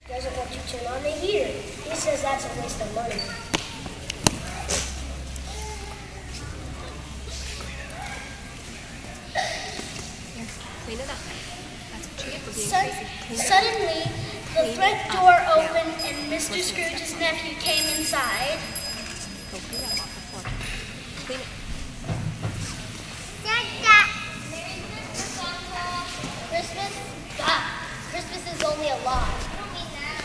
Doesn't want to turn on the heater. He says that's a waste of money. Clean it up. That's what you get for being crazy. Suddenly, the front door opened and Mr. Scrooge's nephew came inside. Go clean it up off the floor. Clean it. Christmas? God, Christmas is only a lie. I don't mean that.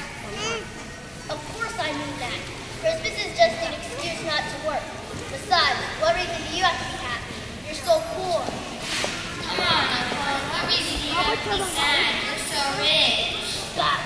Of course I mean that. Christmas is just an excuse not to work. Besides, what reason do you have to be happy? You're so poor. Come on, Uncle. What reason do you have to be sad? You're so rich. God.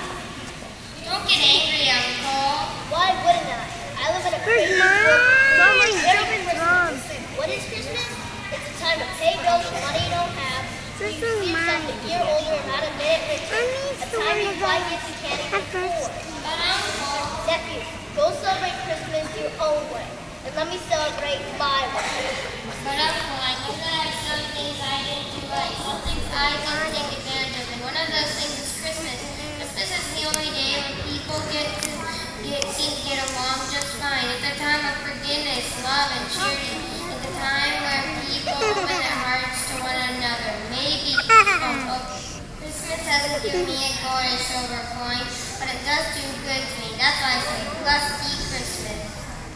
Don't get angry, Uncle. Why wouldn't I? I live in a crazy world. Merry Christmas. What is Christmas? It's a time to pay bills for money you don't have. You see yourself a year older and not a minute richer. A time you buy gifts you can't even afford. But Uncle... Nephew, go celebrate Christmas your own way. And let me celebrate my way. But Uncle, I know that I have some things I didn't do right. Some things I didn't take advantage of. And one of those things is Christmas. Christmas is the only day when people seem to get along just fine. It's a time of forgiveness, love, and charity. It's a time where people open their hearts to one another. Maybe Christmas hasn't given me a gold or silver coin, but it does do good to me. That's why I say, blessed be Christmas.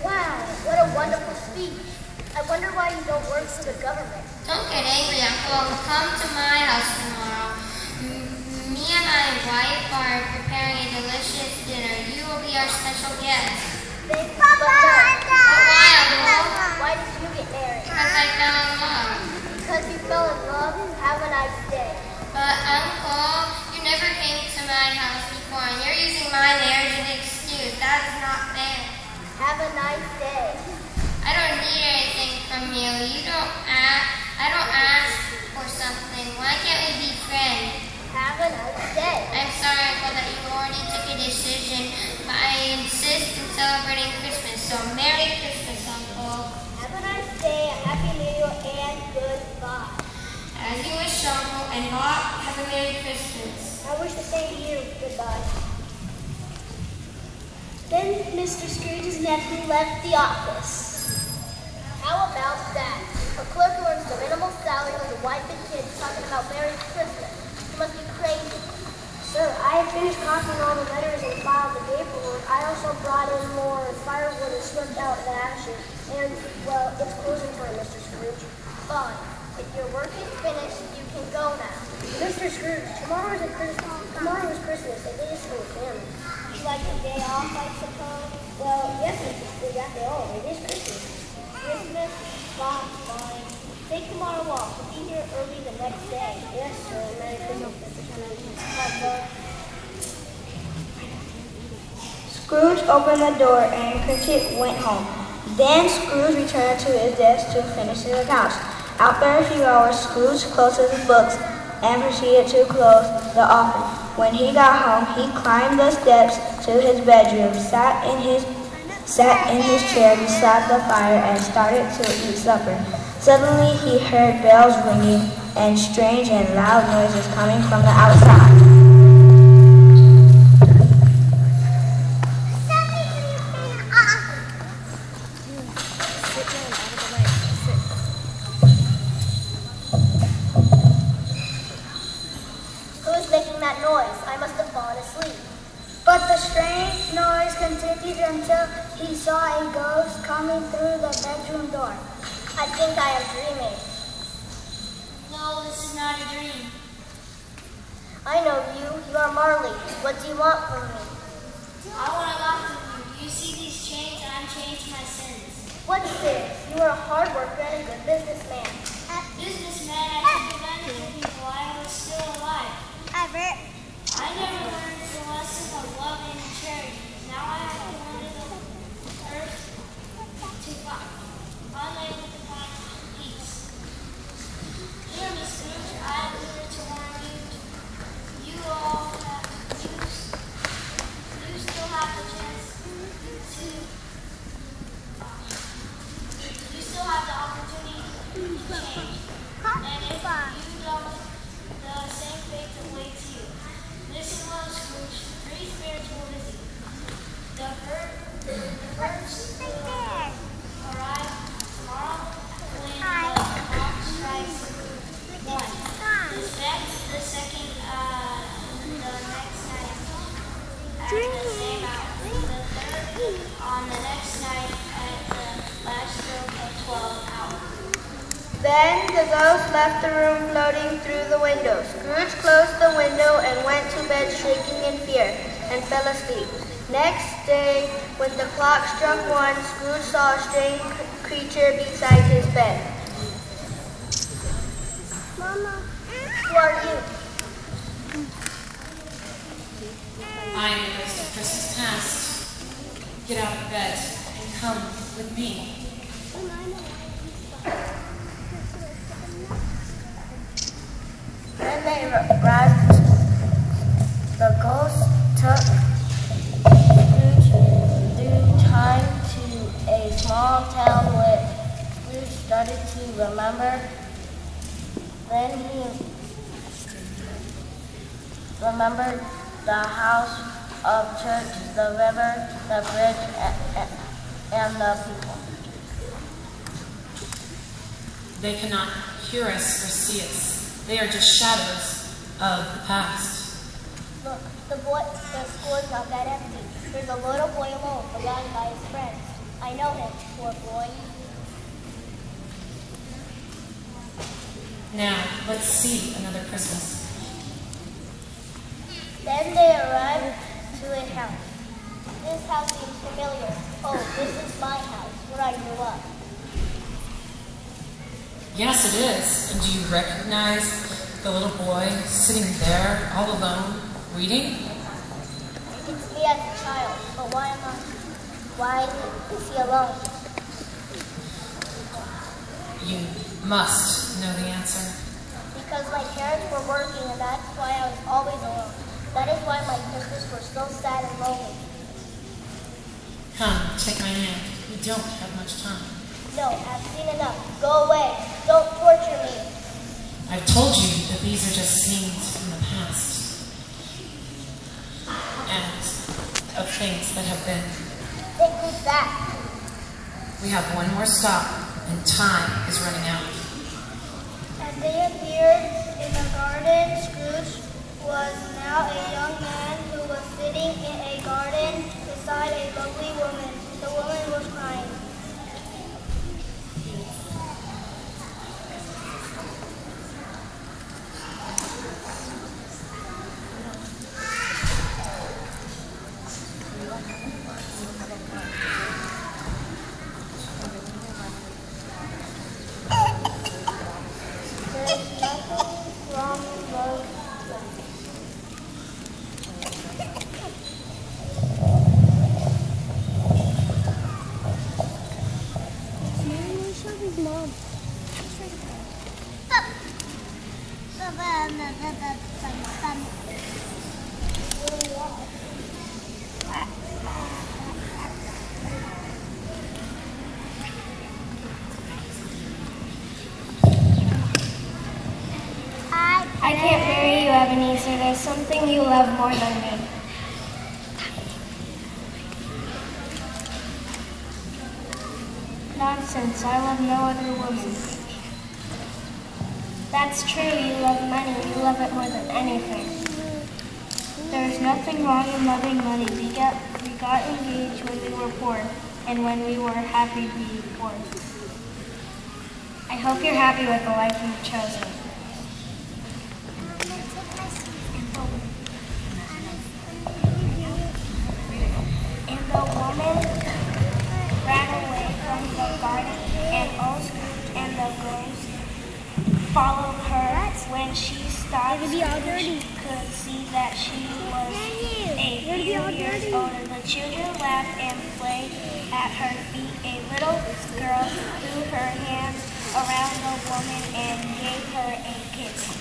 Wow, what a wonderful speech. I wonder why you don't work for the government. Don't get angry, Uncle. Come to my house tomorrow. Me and my wife are preparing a delicious dinner. You will be our special guest. Why did you get married? Because I fell in love. Because you fell in love? Have a nice day. But Uncle, you never came to my house before, and you're using my marriage as an excuse. That is not fair. Have a nice day. I don't need anything from you. I don't ask for something. Why can't we be friends? Have a nice day. I'm sorry, Uncle, that you already took a decision, but I insist in celebrating Christmas. So Merry Christmas, Uncle. Have a nice day, a Happy New Year, and goodbye. As you wish, Uncle, and Bob, have a Merry Christmas. I wish the same to you. Goodbye. Then Mr. Scrooge's nephew left the office. How about that? A clerk who earns the minimal salary with a wife and kids talking about Merry Christmas. You must be crazy. Sir, I have finished copying all the letters and filed the paperwork. I also brought in more firewood and swept out the ashes. And, well, it's closing time, Mr. Scrooge. Fine. If your work is finished, you can go now. Mr. Scrooge, tomorrow is Christmas. A day is for the family. Would you like a day off, I suppose? Well, yes, Mr. Scrooge, after all, it is Christmas. Christmas? Fine. Take tomorrow off. We'll be here early the next day. Yes, sir. Merry Christmas, Mr. Scrooge. Scrooge opened the door and Cratchit went home. Then Scrooge returned to his desk to finish his accounts. After a few hours, Scrooge closed his books and proceeded to close the office. When he got home, he climbed the steps to his bedroom, sat in his chair beside the fire, and started to eat supper. Suddenly, he heard bells ringing and strange and loud noises coming from the outside. That noise. I must have fallen asleep. But the strange noise continued until he saw a ghost coming through the bedroom door. I think I am dreaming. No, this is not a dream. I know you. You are Marley. What do you want from me? I want a lot from you. You see these chains, and I'm chained to my sins. What's this? You are a hard worker and a good businessman. Businessman, I took advantage of you while I was still alive. I never learned the lesson of love and charity. Now I have to learn the earth to violate with the find peace. Dear Miss Scrooge, I am here to warn you. You still have the chance to. You still have the opportunity to change. And if you don't, the same fate awaits you. Listen well, Scrooge. On the next night at the last stroke of 12 hours. Then the ghost left the room floating through the window. Scrooge closed the window and went to bed shaking in fear and fell asleep. Next day, when the clock struck 1, Scrooge saw a strange creature beside his bed. Mama, who are you? I am the ghost of Christmas past. Get out of bed and come with me. When they arrived, the ghost took Scrooge through time to a small town where Scrooge started to remember. Then he remembered the house of church, the river, the bridge, and the people. They cannot hear us or see us. They are just shadows of the past. Look, the school is not that empty. There's a little boy alone, forgotten by his friends. I know him, poor boy. Now, let's see another Christmas. Then they arrived to a house. This house seems familiar. Oh, this is my house, where I grew up. Yes, it is. And do you recognize the little boy sitting there all alone, reading? It's me as a child, but why is he alone? You must know the answer. Because my parents were working, and that's why I was always alone. That is why my Christmas were so sad and lonely. Come, take my hand. We don't have much time. No, I've seen enough. Go away. Don't torture me. I've told you that these are just scenes from the past. And of things that have been. Think who's that? We have one more stop, and time is running out. As they appeared in the garden, Scrooge was now a young man who was sitting in a garden beside a lovely woman. The woman was crying. There's nothing wrong with love. I can't marry you, Ebenezer. There's something you love more than me. Nonsense. I love no other woman. That's true. You love money. You love it more than anything. There's nothing wrong in loving money. We got engaged when we were poor, and when we were happy being poor. I hope you're happy with the life you've chosen. And the woman ran away from the garden, and old Scrooge and the ghost followed her. When she stopped, Scrooge could see that she was a few years older. The children laughed and played at her feet. A little girl threw her hands around the woman and gave her a kiss.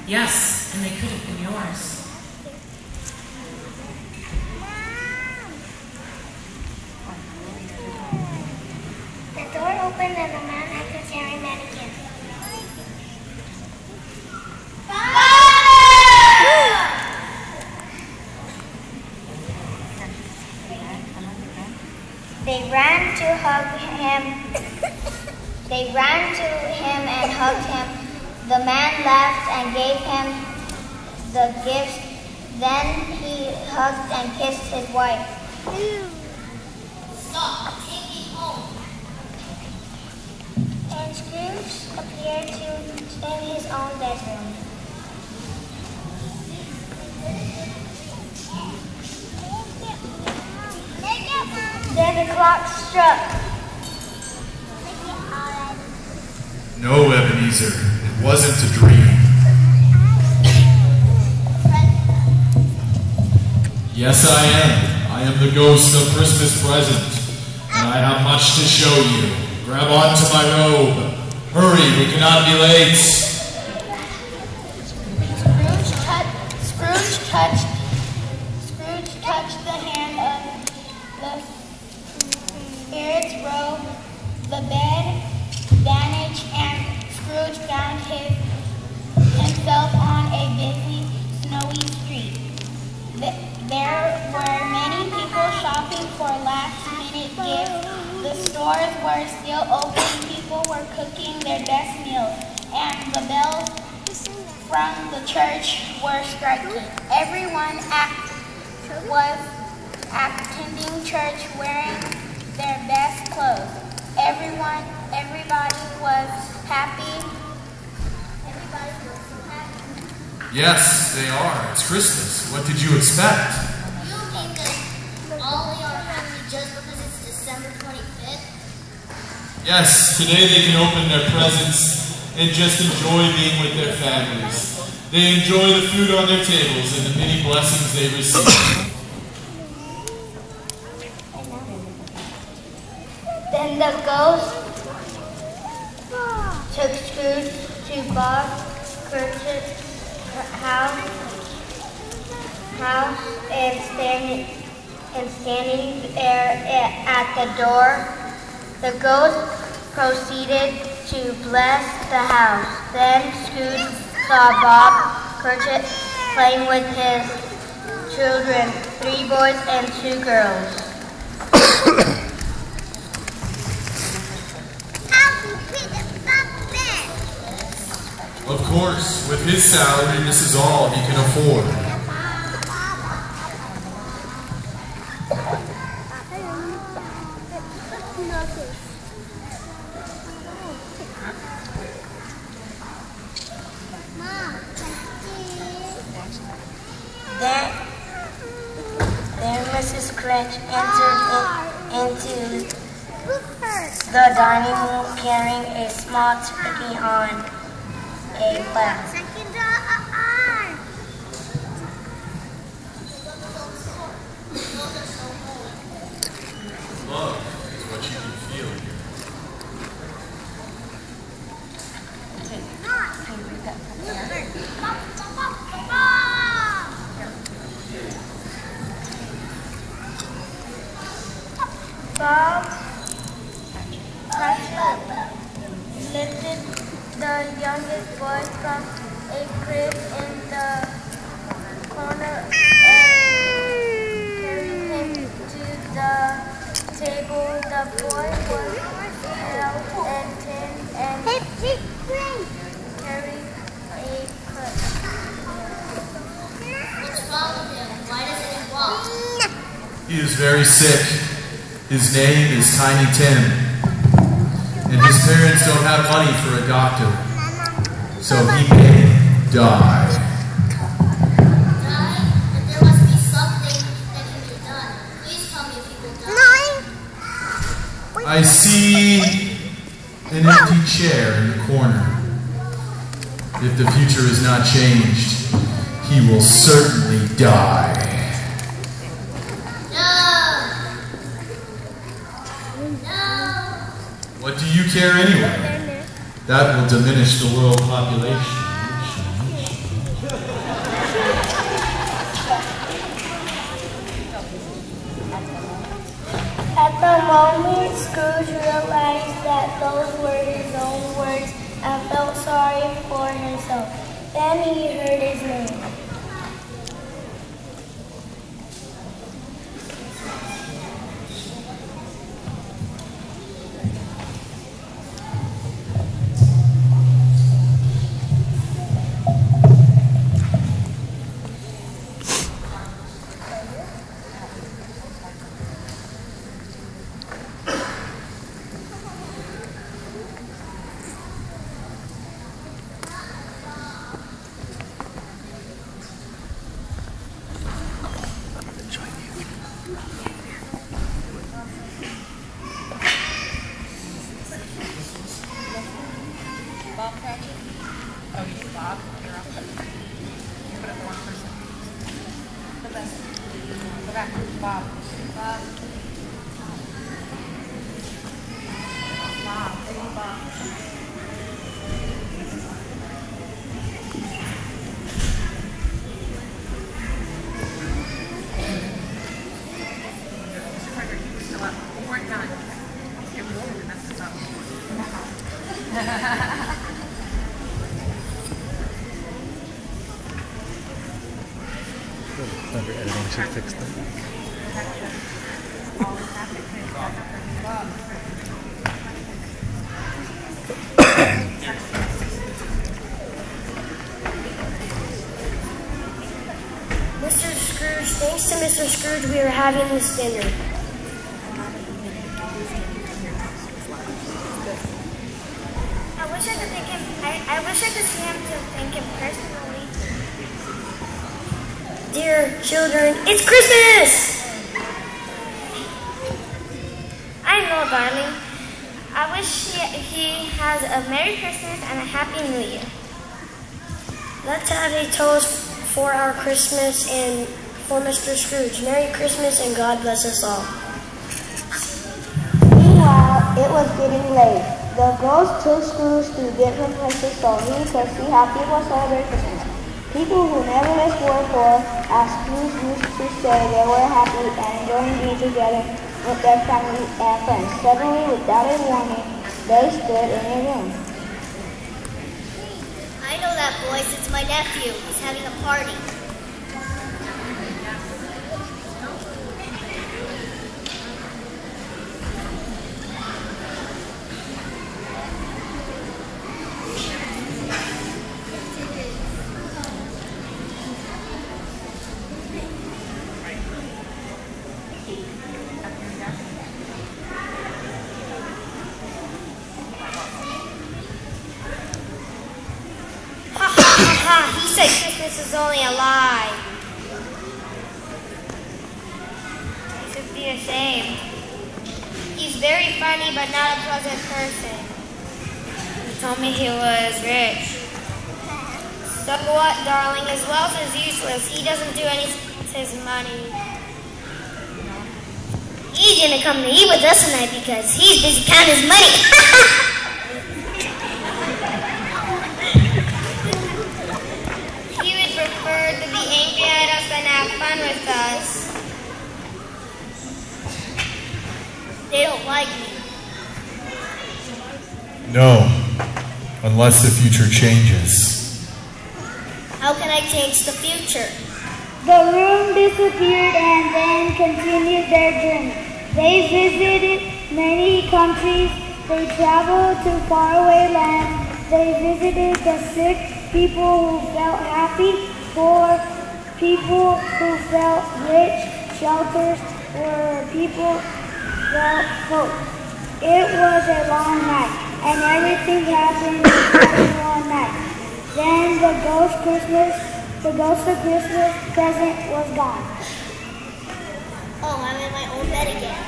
Yes, and they could have been yours. The door opened and the man entered carrying mannequin. They ran to hug him. They ran to him and hugged him. The man laughed and gave him the gifts. Then he hugged and kissed his wife. Stop. Take me home. And Scrooge appeared in his own bedroom. Then the clock struck. No, Ebenezer, it wasn't a dream. Yes, I am. I am the ghost of Christmas present, and I have much to show you. Grab onto my robe. Hurry, we cannot be late. Scrooge touched the hand of the spirit's robe, the bed vanished, and Scrooge found himself on a busy, snowy street. There were many people shopping for last-minute gifts. The stores were still open. People were cooking their best meals, and the bells from the church were striking. Everyone was attending church wearing their best clothes. Everybody was happy. Yes, they are. It's Christmas. What did you expect? You think that all are happy just because it's December 25th? Yes, today they can open their presents and just enjoy being with their families. They enjoy the food on their tables and the many blessings they receive. Then the ghost took Scrooge to Bob Cratchit's house and standing there at the door, the ghost proceeded to bless the house. Then Scrooge saw Bob Cratchit playing with his children, 3 boys and 2 girls. Of course, with his salary, this is all he can afford. Then Mrs. Cratchit entered into the dining room carrying a small turkey on a platter. Love is what you can feel here. Bob Cratchit lifted the youngest boy from a crib in the corner and carried him to the table. The boy was held and tin and carried a crutch. What's wrong with him? Why doesn't he walk? He is very sick. His name is Tiny Tim. And his parents don't have money for a doctor. So he may die. Die? But there must be something that can be done. Please tell me if he will die. I see an empty chair in the corner. If the future is not changed, he will certainly die. What do you care anyway? That will diminish the world population. At the moment, Scrooge realized that those were his own words and felt sorry for himself. Then he heard his name. back. Bob. Bob. Bob. Bob. We weren't done. It really messed us up. Under editing should fix that. Mr. Scrooge, thanks to Mr. Scrooge, we are having this dinner. I wish I could see him to thank him personally. Dear children, it's Christmas! I know, darling. I wish he has a Merry Christmas and a Happy New Year. Let's have a toast for our Christmas and for Mr. Scrooge. Merry Christmas and God bless us all. Meanwhile, it was getting late. The ghost took Scrooge to different places so he could see how people celebrate Christmas. People who never missed war for, as Scrooge used to say, they were happy and enjoying being together with their family and friends. Suddenly, without a warning, they stood in a room. I know that voice. It's my nephew. He's having a party. He said Christmas is only a lie. He should be ashamed. He's very funny but not a pleasant person. He told me he was rich. So what, darling? His wealth is useless. He doesn't do anything with his money. He's gonna come to eat with us tonight because he's busy counting his money. To be angry at us and have fun with us. They don't like me. No, unless the future changes. How can I change the future? The room disappeared and then continued their journey. They visited many countries. They traveled to faraway lands. They visited the sick, people who felt happy, poor, people who felt rich, shelters where people felt hope. It was a long night, and everything happened in one night. Then the ghost of Christmas present was gone. Oh, I'm in my own bed again.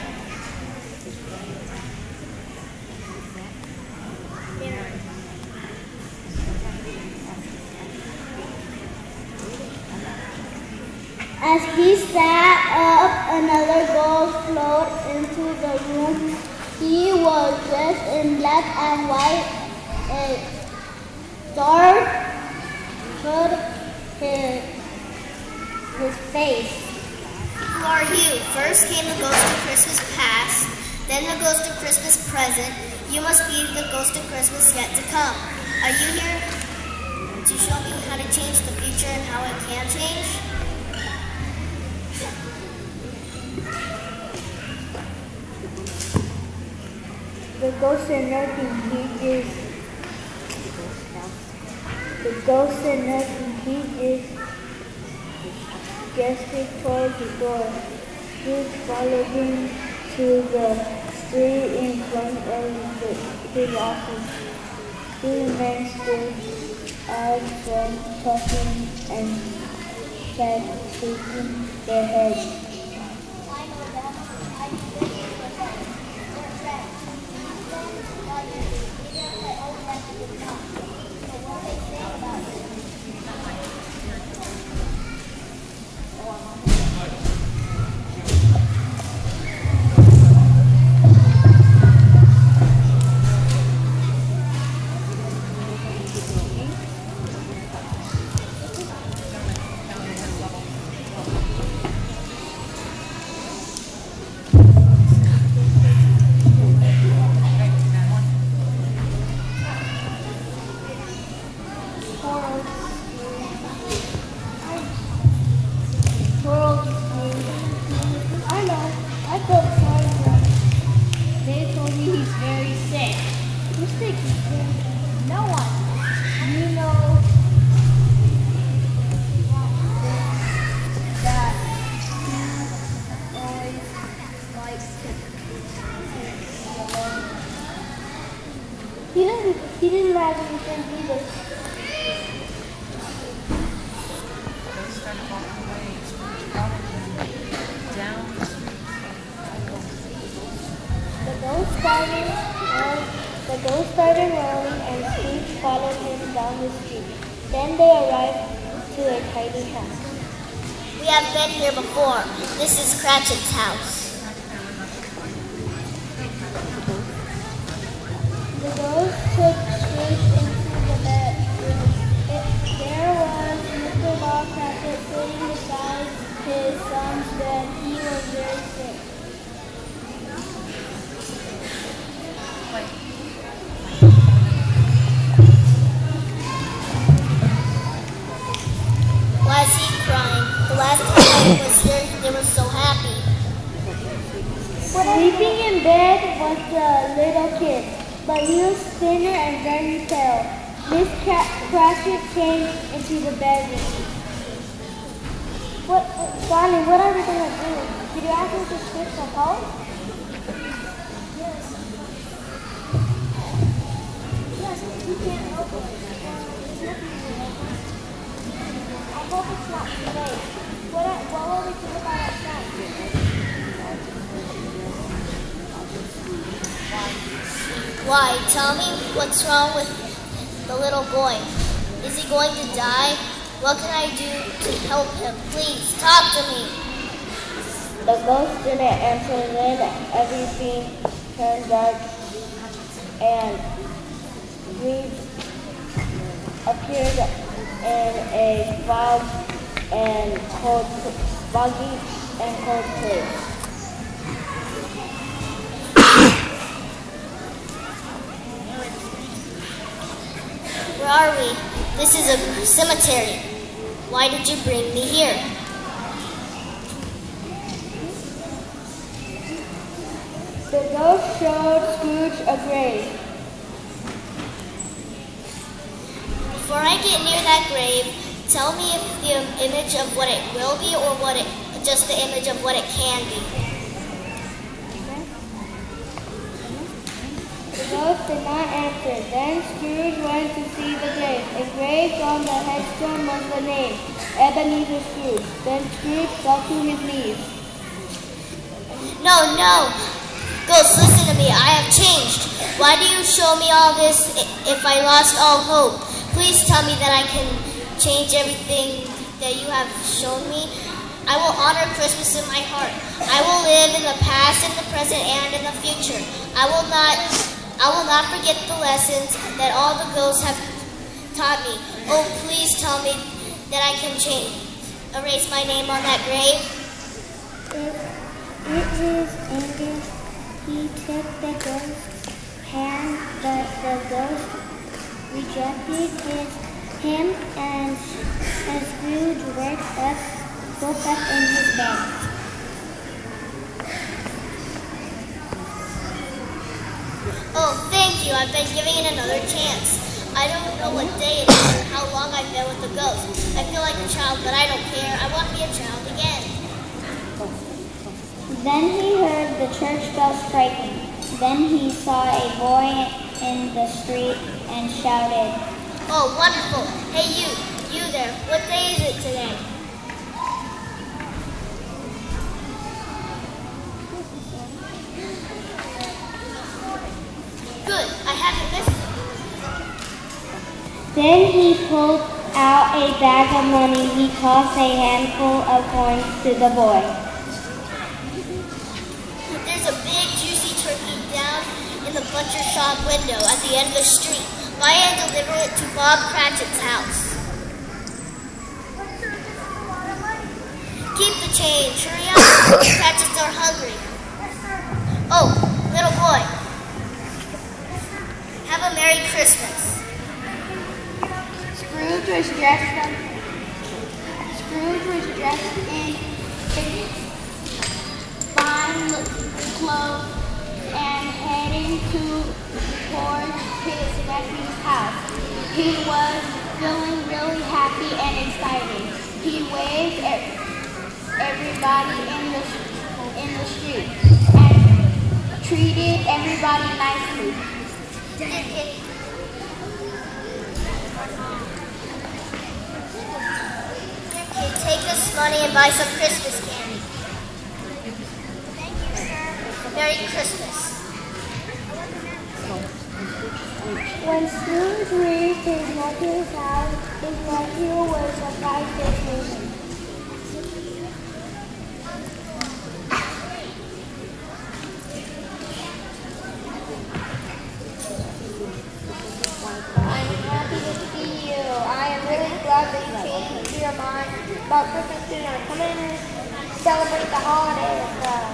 As he sat up, another ghost flowed into the room. He was dressed in black and white. A dark hood hid his face. Who are you? First came the ghost of Christmas past, then the ghost of Christmas present. You must be the ghost of Christmas yet to come. Are you here to show me how to change the future and how it can change? The ghost said nothing. He just gestured towards the door. Scrooge followed him to the street in front of his office. Two men stood as one talking and shaking their heads. hasn't returned either. They started walking away. Scrooge followed them down. The ghost started rolling and Scrooge followed him down the street. Then they arrived to a tiny house. We have been here before. This is Cratchit's house. The ghost took Scrooge into the bedroom. There was Mr. Bob Cratchit sitting beside his son's bed. He was very sick. Why is he crying? The last time I was here, they were so happy. Sleeping in bed was the little kid, but he was thinner and very pale. Miss Cratchit came into the bedroom. Darling, what are we going to do? Did you ask me to switch the home? Yes. Yes, you can't help it. I hope it's not too late. What will we do about our son? Why? Tell me what's wrong with the little boy. Is he going to die? What can I do to help him? Please, talk to me. The ghost didn't answer. Then everything turned dark and Scrooge appeared in a foggy and cold place. Where are we? This is a cemetery. Why did you bring me here? The ghost showed Scrooge a grave. Before I get near that grave, tell me if the image of what it will be or just the image of what it can be. The ghost did not answer. Then Scrooge went to see the grave. Engraved on the headstone was the name, Ebenezer Scrooge. Then Scrooge fell to his knees. No, no. Ghost, listen to me. I have changed. Why do you show me all this if I lost all hope? Please tell me that I can change everything that you have shown me. I will honor Christmas in my heart. I will live in the past, in the present, and in the future. I will not forget the lessons that all the ghosts have taught me. Oh, please tell me that I can erase my name on that grave. It is anger. He took the ghost's hand, but the ghost rejected him, and Scrooge woke up in his bed. Oh, thank you. I've been giving it another chance. I don't know what day it is or how long I've been with the ghost. I feel like a child, but I don't care. I want to be a child again. Then he heard the church bell striking. Then he saw a boy in the street and shouted, "Oh, wonderful. Hey, you there. What day is it today?" Good. I haven't missed it. Then he pulled out a bag of money. He tossed a handful of coins to the boy. There's a big, juicy turkey down in the butcher shop window at the end of the street. Buy and deliver it to Bob Cratchit's house. Keep the change. Hurry up. The Cratchits are hungry. Oh, little boy. Have a Merry Christmas. Scrooge was dressed in fine clothes and heading towards his nephew's house. He was feeling really happy and excited. He waved at everybody in the street and treated everybody nicely. Take this money and buy some Christmas candy. Thank you, sir. Merry Christmas. When Scrooge reached his nephew's house, his nephew was surprised to see him. I'm happy to see you. I am really glad that you changed your mind about Christmas dinner. Come in and celebrate the holiday with us.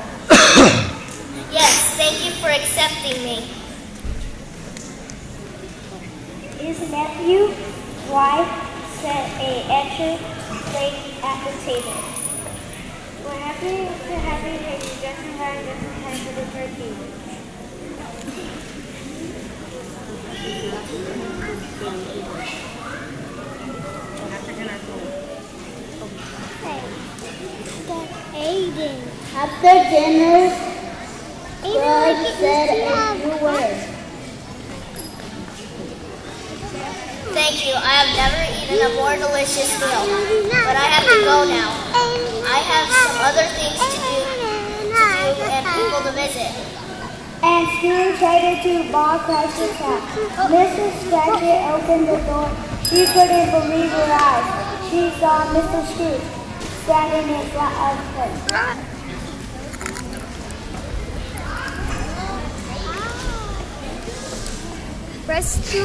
Yes, thank you for accepting me. His nephew's wife set an extra plate at the table. We're happy to have you here. You're just in time for the turkey. Aiden. After dinner, Scrooge said a few words. Thank you. I have never eaten a more delicious meal, but I have to go now. I have some other things to do and people to visit. And Scrooge headed to Bob Cratchit's house. Mrs. Cratchit opened the door. She couldn't believe her eyes. She saw Mr. Scrooge standing in front of her. Press 2.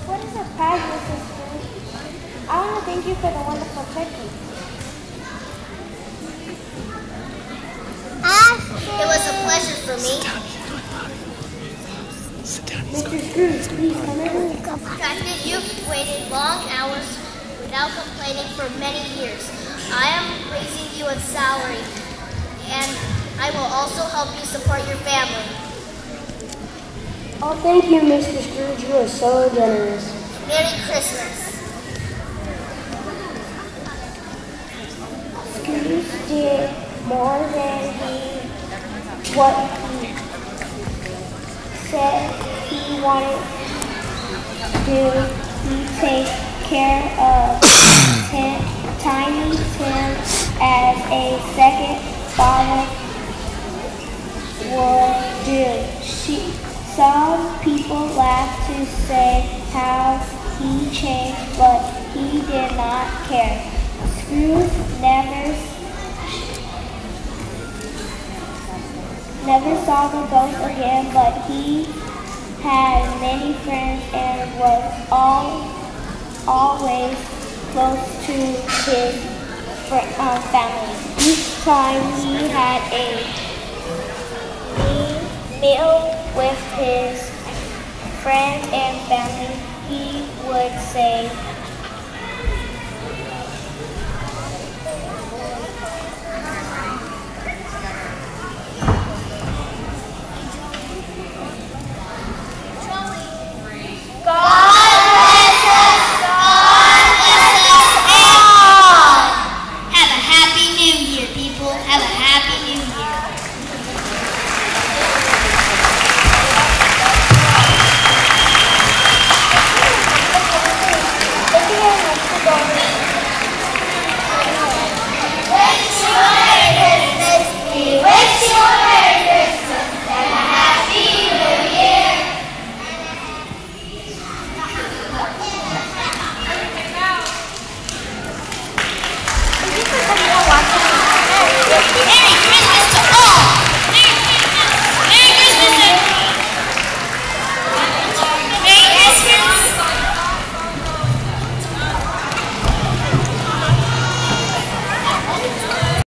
What is a prize, Mrs. Scrooge? I want to thank you for the wonderful turkey. It was a pleasure for me. Mr. Scrooge, please come in. Cratchit, you've waited long hours without complaining for many years. I am raising you a salary, and I will also help you support your family. Oh, thank you, Mr. Scrooge. You are so generous. Merry Christmas. Scrooge did more than what he said he wanted to do. He takes care of Tiny Tim as a second father would do. Some people laughed to say how he changed, but he did not care. Scrooge never saw the ghost again, but he had many friends and was always close to his family. Each time he had a meal with his friends and family, he would say, Merry